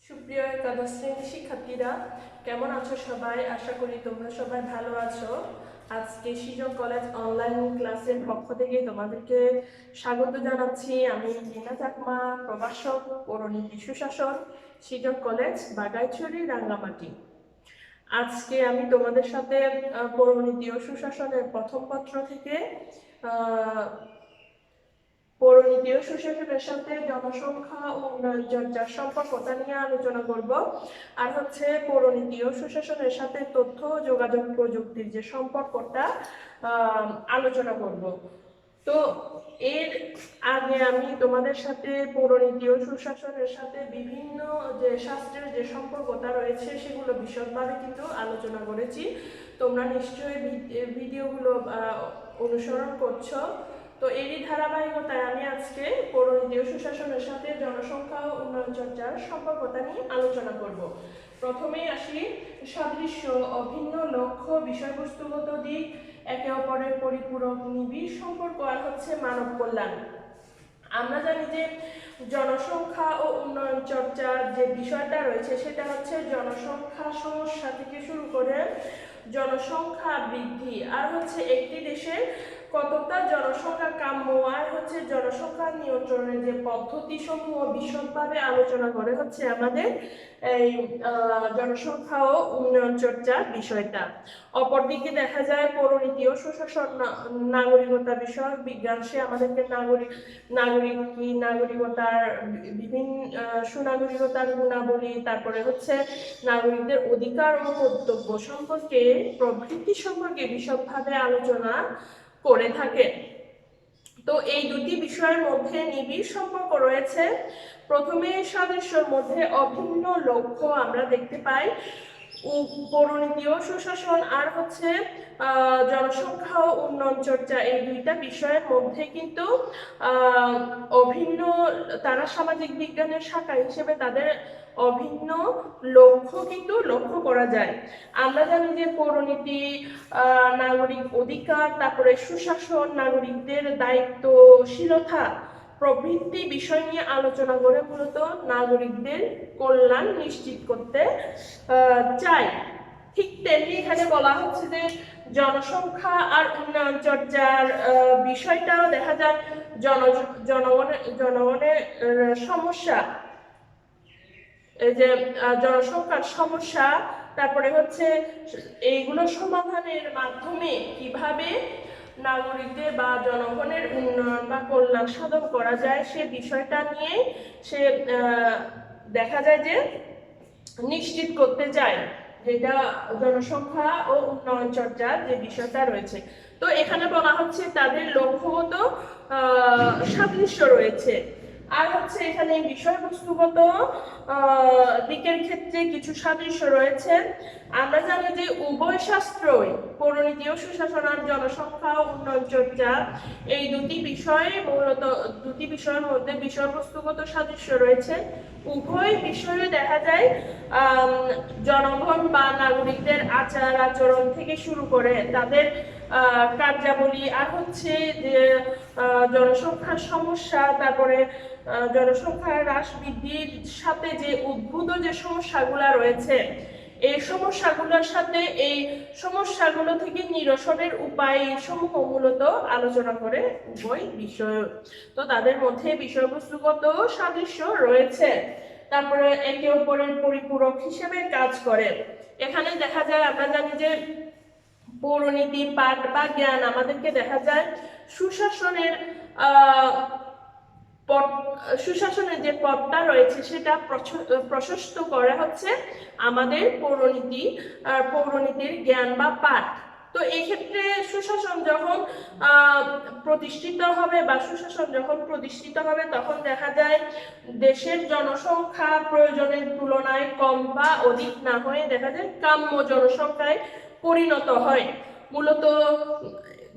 সুপ্রিয় একাদশ শ্রেণীর শিক্ষার্থীরা, কেমন আছো সবাই? আশা করি তোমরা সবাই ভালো আছো। আজকে সৃজন কলেজ অনলাইন ক্লাসের পক্ষ থেকে তোমাদেরকে স্বাগত জানাচ্ছি। আমি রিনা চাকমা, প্রভাষক, পৌরনীতি সুশাসন, সৃজন কলেজ, বাগাইছড়ি, রাঙ্গামাটি। আজকে আমি তোমাদের সাথে পৌরনীতি ও সুশাসনের প্রথম পত্র থেকে পৌরনীতি ও সুশাসনের সাথে জনসংখ্যা ও উন্নয়ন চর্চার সম্পর্কটা নিয়ে আলোচনা করব। আর হচ্ছে পৌরনীতি ও সুশাসনের সাথে তথ্য ও যোগাযোগ প্রযুক্তির যে সম্পর্কটা আলোচনা করব। তো এর আগে আমি তোমাদের সাথে পৌরনীতি ও সুশাসনের সাথে বিভিন্ন যে শাস্ত্রের যে সম্পর্কটা রয়েছে সেগুলো বিশদভাবে কিন্তু আলোচনা করেছি। তোমরা নিশ্চয়ই ভিডিওগুলো অনুসরণ করছো। তো এরই ধারাবাহিকতায় আমি আজকে পৌরনীতি ও সুশাসনের সাথে জনসংখ্যা ও উন্নয়ন চর্চার সম্পর্কতা নিয়ে আলোচনা করব। প্রথমেই আসি সাদৃশ্য, অভিন্ন লক্ষ্য, বিষয়বস্তুগত দিক, একে অপরের পরিপূরক নিবিড় সম্পর্ক, আর হচ্ছে মানব কল্যাণ। আমরা জানি যে জনসংখ্যা ও উন্নয়ন চর্চার যে বিষয়টা রয়েছে সেটা হচ্ছে জনসংখ্যা সমস্যা থেকে শুরু করে জনসংখ্যা বৃদ্ধি, আর হচ্ছে একটি দেশে কতটা জনসংখ্যা কাম্য, আর হচ্ছে জনসংখ্যা নিয়ন্ত্রণের যে পদ্ধতি সমূহ বিশদভাবে আলোচনা করে হচ্ছে আমাদের এই জনসংখ্যা ও উন্নয়ন চর্চার বিষয়টা। অপরদিকে দেখা যায় পৌরনীতি ও সুশাসন নাগরিকতা বিষয়ক বিজ্ঞান, সে আমাদেরকে নাগরিকতার বিভিন্ন সুনাগরিকতার গুণাবলী, তারপরে হচ্ছে নাগরিকদের অধিকার ও কর্তব্য সম্পর্কে প্রভৃতি সম্পর্কে বিশদভাবে আলোচনা করে থাকে। তো এই দুটি বিষয়ের মধ্যে নিবিড় সম্পর্ক রয়েছে। প্রথমে সাদৃশ্যের মধ্যে অভিন্ন লক্ষ্য আমরা দেখতে পাই। পৌরনীতি ও সুশাসন আর হচ্ছে জনসংখ্যা ও উন্নয়ন চর্চা, এই দুইটা বিষয়ের মধ্যে কিন্তু অভিন্ন, তারা সামাজিক বিজ্ঞানের শাখা হিসেবে তাদের অভিন্ন লক্ষ্য কিন্তু লক্ষ্য করা যায়। আমরা জানি যে পৌরনীতি নাগরিক অধিকার, তারপরে সুশাসন নাগরিকদের দায়িত্বশীলতা প্রভৃতি বিষয় নিয়ে আলোচনা করে মূলত নাগরিকদের কল্যাণ নিশ্চিত করতে চাই। ঠিক তেমনি এখানে বলা হচ্ছে যে জনসংখ্যা আর উন্নয়ন চর্চার বিষয়টাও দেখা যায় জনগণের সমস্যা, এই যে জনসংখ্যার সমস্যা, তারপরে হচ্ছে এইগুলো সমাধানের মাধ্যমে কিভাবে নাগরিকদের বা জনগণের উন্নয়ন বা কল্যাণ সাধন করা যায় সে বিষয়টা নিয়ে সে দেখা যায় যে নিশ্চিত করতে চায়, যেটা জনসংখ্যা ও উন্নয়ন চর্চার যে বিষয়টা রয়েছে। তো এখানে বলা হচ্ছে তাদের লক্ষ্যগত সাদৃশ্য রয়েছে, আর হচ্ছে এখানে বিষয়বস্তুগত দিকের ক্ষেত্রে কিছু সাদৃশ্য রয়েছে। আমরা জানি যে উভয় শাস্ত্রই, পৌরনীতি ও সুশাসন আর জনসংখ্যা ও উন্নয়ন চর্চা, এই দুটি বিষয়ের মধ্যে বিষয়বস্তুগত সাদৃশ্য রয়েছে। উভয় বিষয়ে দেখা যায় জনগণ বা নাগরিকদের আচার আচরণ থেকে শুরু করে তাদের কার্যাবলী, আর হচ্ছে যে জনসংখ্যার সমস্যা, তারপরে জনসংখ্যা হ্রাস বৃদ্ধির সাথে যে উদ্ভূত যে সমস্যাগুলো রয়েছে, এই সমস্যাগুলোর সাথে এই সমস্যাগুলো থেকে নিরসনের উপায় সমূহ মূলত আলোচনা করে উভয় বিষয়। তো তাদের মধ্যে বিষয়বস্তুগত সাদৃশ্য রয়েছে, তারপরে একে অপরের পরিপূরক হিসেবে কাজ করে। এখানে দেখা যায়, আমরা জানি যে পৌরনীতি পাঠ বা জ্ঞান আমাদেরকে দেখা যায় সুশাসনের সুশাসনের যে পথটা রয়েছে সেটা প্রশস্ত করা হচ্ছে আমাদের পৌরনীতির জ্ঞান বা পাঠ। তো এই ক্ষেত্রে সুশাসন যখন প্রতিষ্ঠিত হবে বা সুশাসন যখন প্রতিষ্ঠিত হবে তখন দেখা যায় দেশের জনসংখ্যা প্রয়োজনের তুলনায় কম বা অধিক না হয়ে দেখা যায় কাম্য জনসংখ্যায় পরিণত হয়। মূলত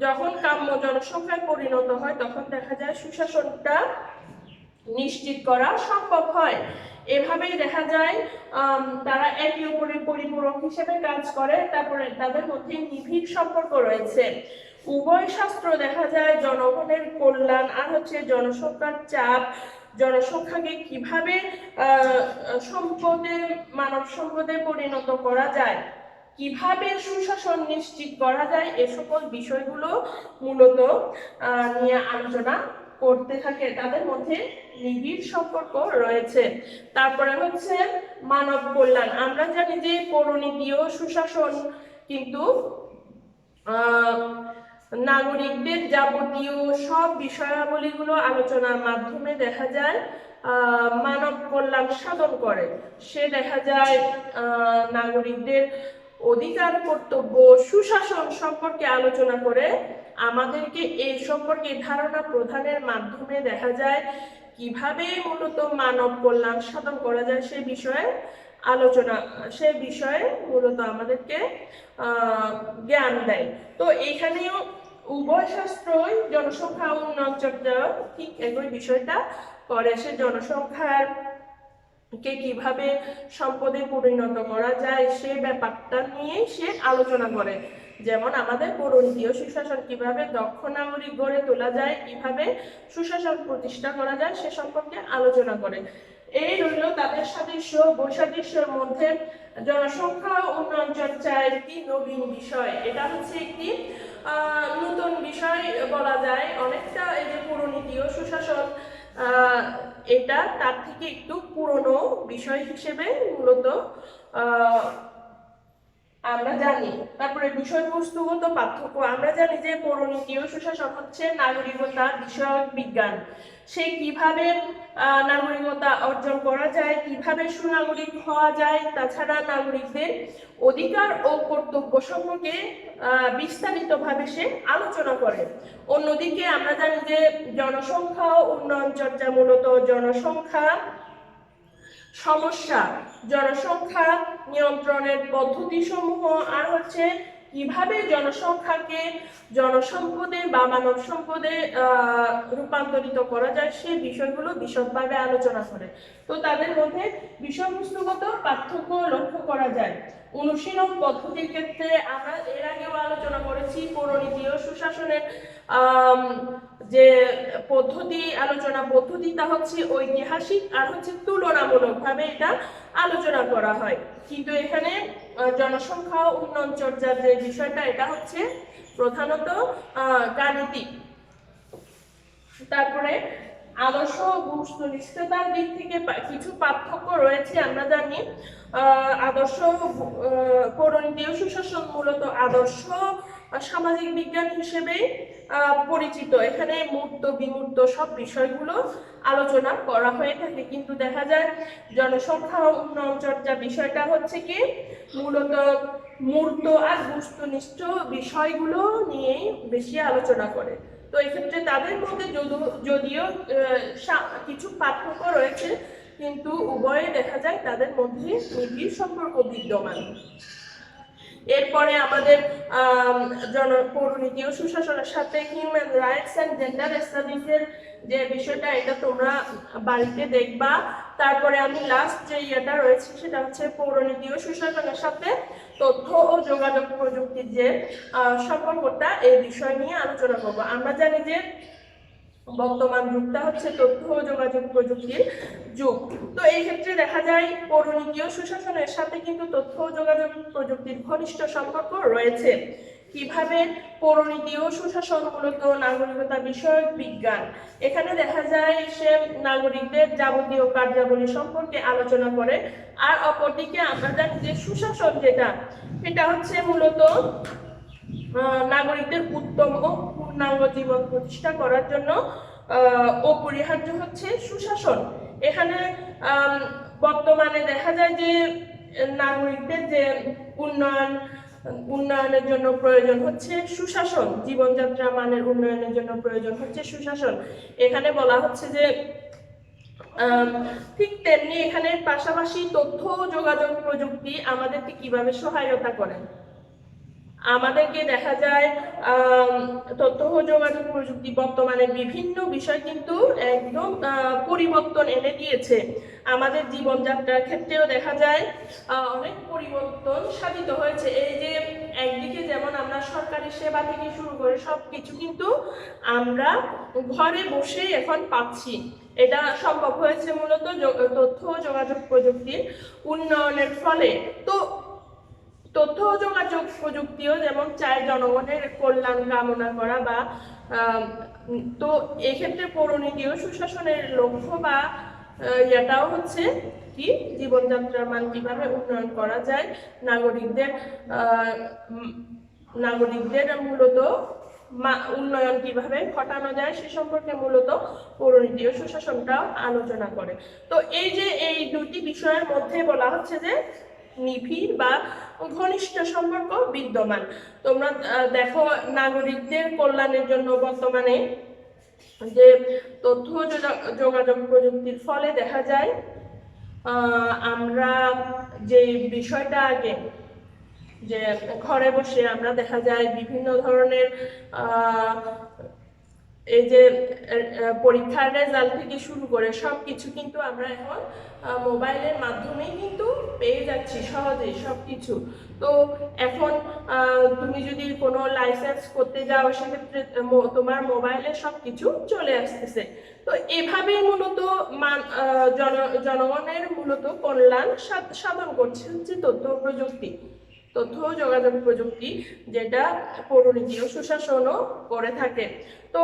যখন কাম্য জনসংখ্যায় পরিণত হয় তখন দেখা যায় সুশাসনটা নিশ্চিত করা সম্ভব হয়। এভাবেই দেখা যায় তারা একে অপরের পরিপূরক হিসেবে কাজ করে, তারপরে তাদের মধ্যে নিবিড় সম্পর্ক রয়েছে। উভয় শাস্ত্র দেখা যায় জনগণের কল্যাণ আর হচ্ছে জনসংখ্যার চাপ জনসংখ্যাকে কিভাবে মানব সম্পদে পরিণত করা যায়, কিভাবে সুশাসন নিশ্চিত করা যায়, এ সকল বিষয়গুলো মূলত নিয়ে আলোচনা করতে থাকে। তাদের মধ্যে নিবিড় সম্পর্ক রয়েছে। তারপরে হচ্ছে মানব কল্যাণ। আমরা জানি যে পৌরনীতি ও সুশাসন কিন্তু নাগরিকদের যাবতীয় সব বিষয়াবলীগুলো আলোচনার মাধ্যমে দেখা যায় মানব কল্যাণ সাধন করে। সে দেখা যায় নাগরিকদের অধিকার, কর্তব্য, সুশাসন সম্পর্কে আলোচনা করে আমাদেরকে এই সম্পর্কে ধারণা প্রদানের মাধ্যমে দেখা যায় কিভাবে মূলত মানব কল্যাণ সাধন করা যায় সে বিষয়ে মূলত আমাদেরকে জ্ঞান দেয়। তো এখানেও উভয় শাস্ত্রই জনসংখ্যা উন্নয়ন চর্চা ঠিক একই বিষয়টা করে। সে জনসংখ্যার কে কিভাবে সম্পদে পরিণত করা যায় সে ব্যাপারটা নিয়ে সে আলোচনা করে। যেমন আমাদের পৌরনীতি ও সুশাসন কিভাবে দক্ষ নাগরিক গড়ে তোলা যায়, কিভাবে সুশাসন প্রতিষ্ঠা করা যায় সে সম্পর্কে আলোচনা করে। এই রইল তাদের সাদৃশ্য বৈসাদৃশ্যের মধ্যে জনসংখ্যা উন্নয়ন চর্চা একটি নবীন বিষয়। এটা হচ্ছে একটি নতুন বিষয় বলা যায় অনেকটা। এই যে পৌরনীতি ও সুশাসন এটা তার থেকে একটু পুরনো বিষয় হিসেবে মূলত আমরা জানি। তারপরে বিষয়বস্তুগত পার্থক্য। আমরা জানি যে পৌরনীতি ও সুশাসন হচ্ছে নাগরিকতা বিষয়ক বিজ্ঞান। সে কিভাবে নাগরিকতা অর্জন করা যায়, কিভাবে সুনাগরিক হওয়া যায়, তাছাড়া নাগরিকদের অধিকার ও কর্তব্য সম্পর্কে বিস্তারিতভাবে সে আলোচনা করে। অন্যদিকে আমরা জানি যে জনসংখ্যা উন্নয়ন চর্চা মূলত জনসংখ্যা সমস্যা, জনসংখ্যা নিয়ন্ত্রণের পদ্ধতি সমূহ, আর হচ্ছে কিভাবে জনসংখ্যাকে জনসম্পদে বা মানব সম্পদে রূপান্তরিত করা যায় সেই বিষয়গুলো বিশদভাবে আলোচনা করে। তো তাদের মধ্যে বিষয়বস্তুগত পার্থক্য লক্ষ্য করা যায়। অনুশীলন পদ্ধতির ক্ষেত্রে আমরা এর আগেও আলোচনা করেছি পৌরনীতি ও সুশাসনের যে পদ্ধতি তা হচ্ছে ঐতিহাসিক আর হচ্ছে তুলনামূলকভাবে এটা আলোচনা করা হয়। কিন্তু এখানে জনসংখ্যা উন্নয়ন চর্চার যে বিষয়টা এটা হচ্ছে প্রধানত গাণিতিক। তারপরে আদর্শ বস্তুনিষ্ঠতার দিক থেকে কিছু পার্থক্য রয়েছে। আমরা জানি আদর্শ পৌরনীতি ও সুশাসন মূলত আদর্শ সামাজিক বিজ্ঞান হিসেবে পরিচিত। এখানে মূর্ত বিমূর্ত সব বিষয়গুলো আলোচনা করা হয়ে থাকে। কিন্তু দেখা যায় জনসংখ্যা উন্নয়ন চর্চা বিষয়টা হচ্ছে কি মূলত মূর্ত আর বস্তুনিষ্ঠ বিষয়গুলো নিয়েই বেশি আলোচনা করে। তো এক্ষেত্রে তাদের মধ্যে যদিও কিছু পার্থক্য রয়েছে, কিন্তু উভয়ে দেখা যায় তাদের মধ্যে নিবিড় সম্পর্ক বিদ্যমান। এরপরে আমাদের পৌরনীতি ও সুশাসনের সাথে হিউম্যান রাইটস অ্যান্ড জেন্ডার স্টাডিজের যে বিষয়টা এটা তোমরা বাড়িতে দেখবা। তারপরে আমি লাস্ট যে ইয়েটা রয়েছে সেটা হচ্ছে পৌরনীতি ও সুশাসনের সাথে তথ্য ও যোগাযোগ প্রযুক্তির যে সম্পর্কটা এই বিষয় নিয়ে আলোচনা করব। আমরা জানি যে বর্তমান যুগটা হচ্ছে তথ্য ও যোগাযোগ প্রযুক্তির যুগ। তো এই ক্ষেত্রে দেখা যায় পৌরনীতি ও সুশাসনের সাথে কিন্তু তথ্য ও যোগাযোগ প্রযুক্তির ঘনিষ্ঠ সম্পর্ক রয়েছে। কিভাবে পৌরনীতি ও সুশাসন মূলত নাগরিকতা বিষয়ক বিজ্ঞান। এখানে দেখা যায় সে নাগরিকদের যাবতীয় কার্যাবলী সম্পর্কে আলোচনা করে। আর অপরদিকে আমরা জানি যে সুশাসন এটা হচ্ছে মূলত নাগরিকদের উত্তম ও পূর্ণাঙ্গ জীবন প্রতিষ্ঠা করার জন্য অপরিহার্য হচ্ছে সুশাসন। এখানে বর্তমানে দেখা যায় যে নাগরিকদের যে উন্নয়নের জন্য প্রয়োজন হচ্ছে সুশাসন, জীবনযাত্রা মানের উন্নয়নের জন্য প্রয়োজন হচ্ছে সুশাসন। এখানে বলা হচ্ছে যে ঠিক তেমনি এখানে পাশাপাশি তথ্য ও যোগাযোগ প্রযুক্তি আমাদেরকে কিভাবে সহায়তা করে। আমাদেরকে দেখা যায় তথ্য ও যোগাযোগ প্রযুক্তি বর্তমানে বিভিন্ন বিষয় কিন্তু একদম পরিবর্তন এনে দিয়েছে। আমাদের জীবনযাত্রার ক্ষেত্রেও দেখা যায় অনেক পরিবর্তন সাধিত হয়েছে। এই যে একদিকে যেমন আমরা সরকারি সেবা থেকে শুরু করে সবকিছু কিন্তু আমরা ঘরে বসেই এখন পাচ্ছি। এটা সম্ভব হয়েছে মূলত তথ্য ও যোগাযোগ প্রযুক্তির উন্নয়নের ফলে। তো তথ্য ও যোগাযোগ প্রযুক্তিও যেমন চায় জনগণের কল্যাণ কামনা করা বা তো এক্ষেত্রে পৌরনীতি ও সুশাসনের লক্ষ্য বা এটাও হচ্ছে কি জীবনযাত্রার মান কিভাবে উন্নয়ন করা যায়, নাগরিকদের মূলত উন্নয়ন কিভাবে ঘটানো যায় সে সম্পর্কে মূলত পৌরনীতি ও সুশাসনটা আলোচনা করে। তো এই যে এই দুটি বিষয়ের মধ্যে বলা হচ্ছে যে নিবিড় বা ঘনিষ্ঠ সম্পর্ক বিদ্যমান। তোমরা দেখো নাগরিকদের কল্যাণের জন্য বর্তমানে যে তথ্য যোগাযোগ প্রযুক্তির ফলে দেখা যায় আমরা যে বিষয়টা আগে যে ঘরে বসে আমরা দেখা যায় বিভিন্ন ধরনের এই যে পরীক্ষার রেজাল্ট থেকে শুরু করে সবকিছু কিন্তু আমরা এখন মোবাইলের মাধ্যমেই কিন্তু পেয়ে যাচ্ছি সহজেই সবকিছু। তো এখন তুমি যদি কোনো লাইসেন্স করতে যাও সেক্ষেত্রে তোমার মোবাইলে সবকিছু চলে আসতেছে। তো এভাবেই মূলত জনগণের মূলত কল্যাণ সাধন করছে হচ্ছে তথ্য প্রযুক্তি, তথ্য যোগাযোগ প্রযুক্তি, যেটা পৌরনীতি ও সুশাসনও করে থাকে। তো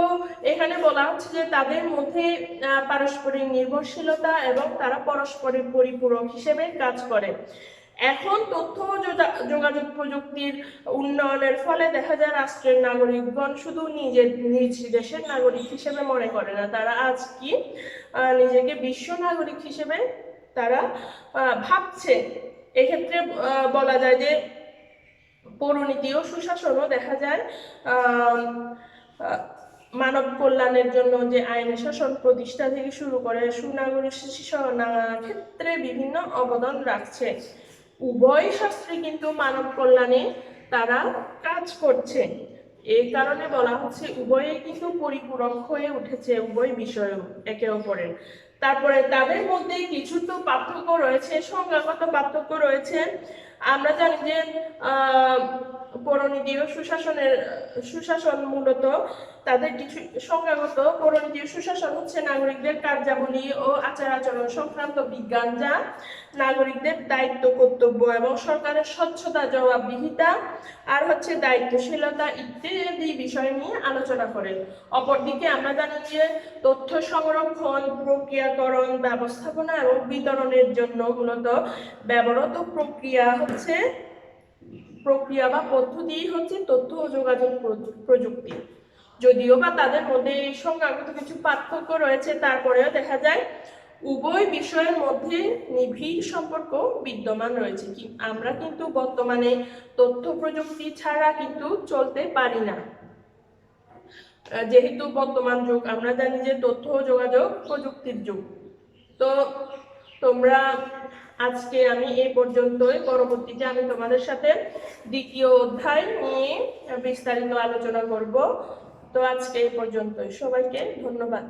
এখানে বলা হচ্ছে যে তাদের মধ্যে পারস্পরিক নির্ভরশীলতা এবং তারা পরস্পরের পরিপূরক হিসেবে কাজ করে। এখন তথ্য যোগাযোগ প্রযুক্তির উন্নয়নের ফলে দেখা যায় রাষ্ট্রের নাগরিকগণ শুধু নিজ দেশের নাগরিক হিসেবে মনে করে না, তারা আজ কি নিজেকে বিশ্ব নাগরিক হিসেবে তারা ভাবছে। এক্ষেত্রে বলা যায় যে পৌরনীতি ও সুশাসনও দেখা যায় মানব কল্যাণের জন্য যে আইন শাসন প্রতিষ্ঠা থেকে শুরু করে সুনাগরিক ক্ষেত্রে বিভিন্ন অবদান রাখছে। উভয় শাস্ত্রে কিন্তু মানব কল্যাণে তারা কাজ করছে। এই কারণে বলা হচ্ছে উভয়ে কিন্তু পরিপূরক হয়ে উঠেছে, উভয় বিষয় একে অপরের। তারপরে তাদের মধ্যে কিছু তো পার্থক্য রয়েছে, সংজ্ঞাগত পার্থক্য রয়েছে। আমরা জানি যে পৌরনীতি ও সুশাসন মূলত তাদের কিছু সংজ্ঞাগত পৌরনীতি ও সুশাসন হচ্ছে নাগরিকদের কার্যাবলী ও আচার আচরণ সংক্রান্ত বিজ্ঞান, যা নাগরিকদের দায়িত্ব কর্তব্য এবং সরকারের স্বচ্ছতা জবাবদিহিতা আর হচ্ছে দায়িত্বশীলতা ইত্যাদি বিষয় নিয়ে আলোচনা করে। অপরদিকে আমরা জানি যে তথ্য সংরক্ষণ, প্রক্রিয়াকরণ, ব্যবস্থাপনা এবং বিতরণের জন্য মূলত ব্যবহৃত প্রক্রিয়া বা পদ্ধতি হচ্ছে তথ্য ও যোগাযোগ প্রযুক্তি। যদিও বা তাদের মধ্যে এই সংজ্ঞাগত কিছু পার্থক্য রয়েছে, তারপরেও দেখা যায় উভয় বিষয়ের মধ্যে নিবিড় সম্পর্ক বিদ্যমান রয়েছে। আমরা কিন্তু বর্তমানে তথ্য প্রযুক্তি ছাড়া কিন্তু চলতে পারি না, যেহেতু বর্তমান যুগ আমরা জানি যে তথ্য ও যোগাযোগ প্রযুক্তির যুগ। তো তোমরা আজকে আমি এই পর্যন্তই, পরবর্তীতে আমি তোমাদের সাথে দ্বিতীয় অধ্যায় নিয়ে বিস্তারিত আলোচনা করব। তো আজকে এই পর্যন্তই, সবাইকে ধন্যবাদ।